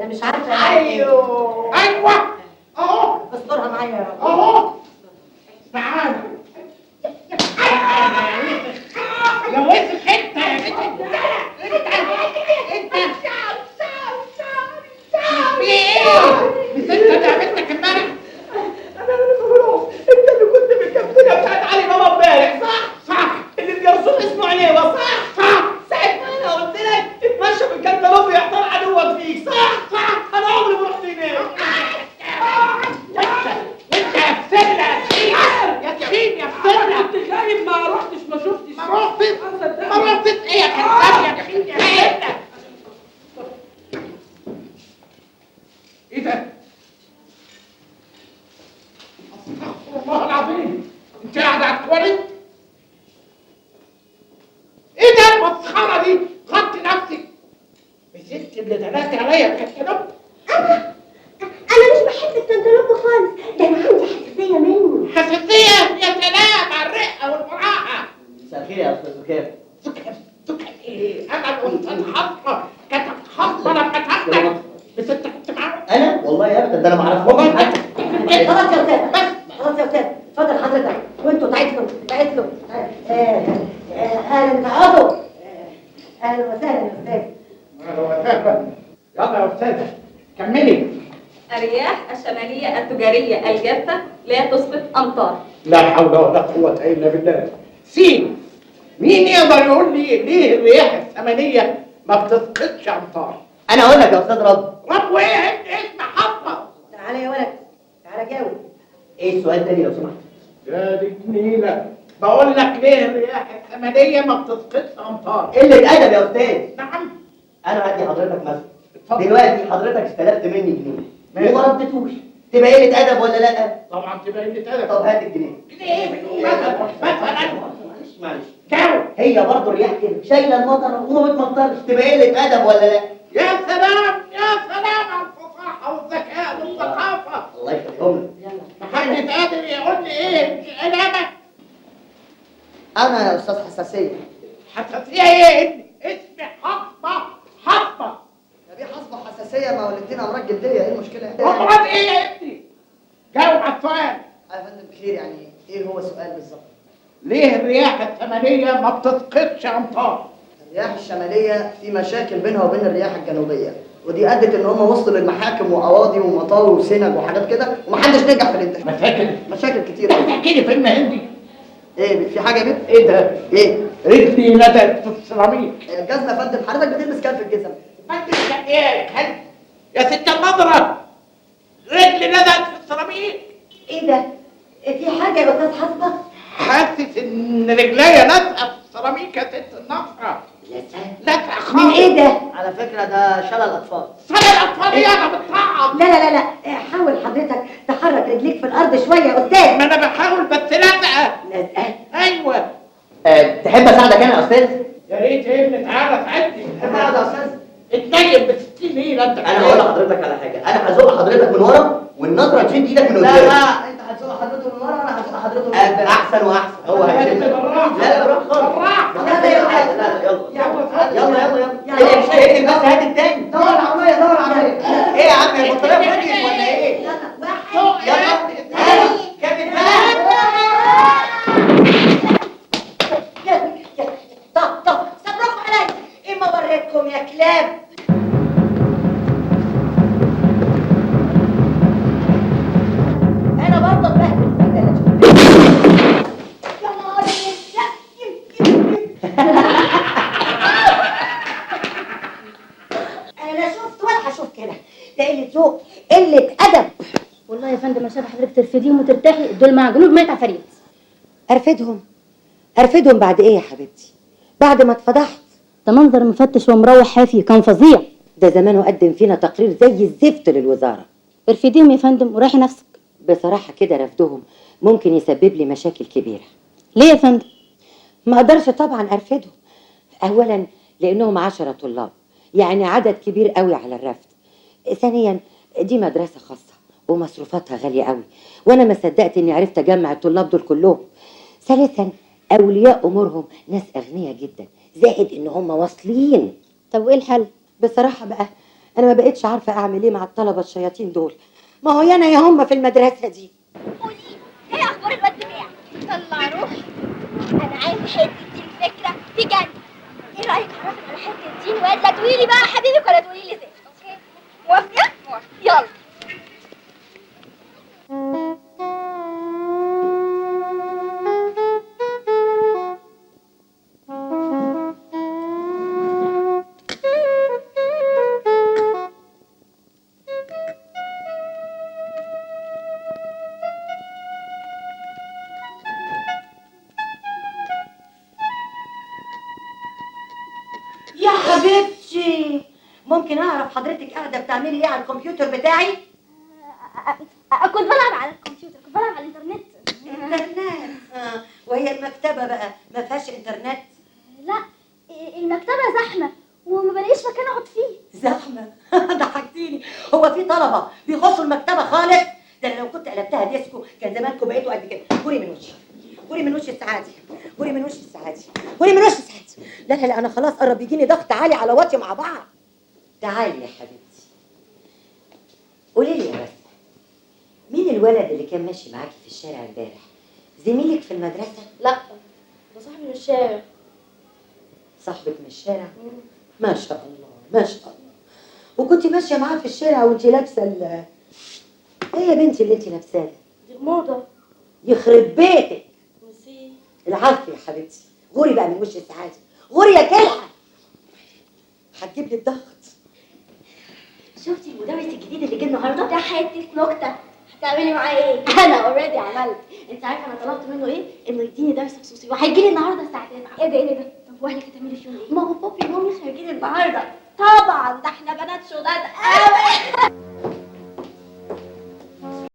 مش عارفه. ايوه اهو استرها معايا يا رب. اهو تعالى يا وسخ انت في ايه؟ مش انت لعبتك امبارح؟ انا بقول انت اللي كنت بالكابتنه بتاعت علي بابا امبارح صح اللي الجرسون اسمه عنيوه صح ساعه ما انا قلت لك اتمشى بالكنتالوب يحتار عدوك فيك صح انا عمري ما رحت هناك انت يا بسله يا كريم يا بسله كنت خايف ما رحتش ما شفتش ما رحتش ايه يا كذاب يا كريم يا بسله ايه ده؟ استغفر الله العظيم انت قاعده على التواليت؟ ايه ده المسخره دي؟ خدت نفسك مسكت اللي دلقتي عليا الكتالوج. انا مش بحب الكنتالوب خالص، ده انا عندي حساسيه منه. حساسيه؟ يا سلام على الرقه والمراحه. مساء الخير يا استاذ زكام. سكر ايه؟ انا الاستاذ حصه كانت حصه لما تهدك بس انت كنت معاه؟ انا والله ابدا ده انا ما اعرفهمش والله حتى. خلاص يا استاذ، خلاص يا استاذ، اتفضل حضرتك وانتوا تعيشوا اهلا اقعدوا. اهلا وسهلا يا استاذ. اهلا وسهلا. يلا يا استاذه كملي. الرياح الشمالية التجارية الجافة لا تسقط أمطار. لا حول ولا قوه الا بالله. سين مين يقدر يقول لي ليه الرياح الشماليه ما بتسقطش امطار؟ انا اقول لك يا استاذ رب. رب وايه انت اسم حصه؟ تعالى يا ولد، تعالى جاوب. ايه السؤال تاني لو سمحت؟ يا دي جميله. بقول لك ليه الرياح الشماليه ما بتسقطش امطار؟ قله ادب يا استاذ. نعم. انا هدي حضرتك مثلا. اتفضل. دلوقتي حضرتك استلفت مني جنيه ماشي. وما ردتوش، تبقى قله ادب ولا لا؟ طبعا تبقى قله ادب. طب هات الجنيه. ليه مثلا معلش جاوب. هي برضه الرياح كده شايله المطر وما بتمطرش، تبقى قله ادب ولا لا؟ يا سلام يا سلام على الفصاحه والذكاء والثقافه. الله يخليهم لك. محدش قادر يقول لي ايه علامه انا يا استاذ حساسيه. حساسيه ايه ابني؟ اسمي حصبه. يا بيه حصبه حساسيه، ما هو الاثنين امراض جلديه، ايه المشكله؟ امراض ايه يا ابني؟ جاوب على السؤال. يا فندم بخير، يعني ايه هو السؤال بالظبط؟ ليه الرياح الشماليه ما بتسقطش امطار؟ الرياح الشماليه في مشاكل بينها وبين الرياح الجنوبيه، ودي ادت ان هم وصلوا للمحاكم وقواضي ومطاوي وسنج وحاجات كده، ومحدش نجح في الانتخاب. مشاكل كتير. احكي لي فيلم هندي. ايه في حاجه يا بيه؟ ايه ده؟ ايه؟ رجلي ندت في السيراميك. الجزمه يا فندم، حضرتك بتلبس كام في الجزم؟ انت ايه كلب يا ست النظره؟ رجلي ندت في السيراميك. ايه ده؟ في حاجه يا استاذ حسبه؟ حاسس ان رجليا لازقه في السيراميك يا ست النظره. لازقه خالص. من ايه ده؟ على فكره ده شلل اطفال. صار الاطفال ايه؟ انا بتطعم. لا حاول حضرتك تحرك رجليك في الارض شويه يا استاذ. ما انا بحاول بس لازقه. لازقه؟ ايوه. تحب اساعدك انا يا استاذ؟ يا ريت يا ابني تعالى ساعدني. اساعدك يا استاذ؟ اتنيل ب 60 نيله انت. انا هقول لحضرتك على حاجه، انا هزق حضرتك من ورا والنطره تشد ايدك من قدام. لا انت هتزق حضرته من ورا وانا هزق حضرته من قدام. احسن واحسن. هو هيشد. لا بالراحه خالص. لا يلا مش هيقتل بس هات التاني. دور العربيه دور العربيه. ايه يا عم البطاريه فضيت ولا ايه؟ يلا كمل بقى. طب صبركم عليا، ايه ما وريتكم يا كلاب؟ انا برضه اتبهدل. يا نهاري انا شفت ولا هشوف كده. ده قله ذوق، قله ادب. والله يا فندم عشان حضرتك ترفديهم وترتاحي دول مع جنوب ميت عفاريت. ارفدهم بعد ايه يا حبيبتي؟ بعد ما اتفضحت. ده منظر مفتش ومروح حافي كان فظيع. ده زمانه قدم فينا تقرير زي الزفت للوزاره. ارفديهم يا فندم وريحي نفسك. بصراحه كده رفضهم ممكن يسبب لي مشاكل كبيره. ليه يا فندم؟ ما اقدرش طبعا ارفدهم. اولا لانهم 10 طلاب، يعني عدد كبير قوي على الرفض. ثانيا دي مدرسه خاصه ومصروفاتها غاليه قوي، وانا ما صدقت اني عرفت اجمع الطلاب دول كلهم. ثالثا اولياء امورهم ناس اغنياء جدا، زائد ان هم واصلين. طب وايه الحل؟ بصراحه بقى انا ما بقتش عارفه اعمل ايه مع الطلبه الشياطين دول. ما هو يا هم في المدرسه دي. قولي ايه اخبار الواد بتاعك؟ طلع روحي. انا عايزه حته دي الفكره تجنن. ايه رايك اعرفك على حته دي واد؟ لا تقولي لي بقى حبيبك ولا تقولي لي زي موافقه؟ يلا. يا حبيبتي ممكن اعرف حضرتك قاعده بتعملي ايه على الكمبيوتر بتاعي؟ كنت بلعب على الكمبيوتر، كنت بلعب على الانترنت. انترنت. وهي المكتبه بقى ما فيهاش انترنت؟ لا، المكتبه زحمه وما بلاقيش مكان اقعد فيه. زحمه؟ ضحكتيني. هو في طلبه بيخشوا المكتبه خالص؟ ده انا لو كنت قلبتها ديسكو كان زمانكم بقيتوا قد كده. غوري من وشي، غوري من وشي السعادي، غوري من وشي السعادي، غوري من وشي السعادي. لا لا لا انا خلاص قرب يجيني ضغط عالي على واطي مع بعض. تعالي يا حبيبتي قولي لي يا بس، مين الولد اللي كان ماشي معاكي في الشارع امبارح؟ زميلك في المدرسه؟ لا، ده صاحبي من الشارع. صاحبك من الشارع؟ ما شاء الله ما شاء الله. وكنت ماشيه معاه في الشارع وانت لابسه ايه يا بنتي اللي انت لابساه ده؟ دي موضة. يخرب بيتك. ميرسي. العافيه يا حبيبتي. غوري بقى من وش السعاده، غوري يا كلحه. هتجيب لي الضغط. شفتي المدرس الجديد اللي جه النهارده؟ ده حته نكته. هتعملي معاه ايه؟ انا اوريدي عملت. انت عارفه انا طلبت منه ايه؟ انه يديني درس خصوصي وهيجي لي النهارده الساعه 9. ايه ده ايه ده؟ طب واهلك هتعملي فيهم ايه؟ ما هو بابي ومامي خارجين النهارده. طبعا ده احنا بنات شداد قوي.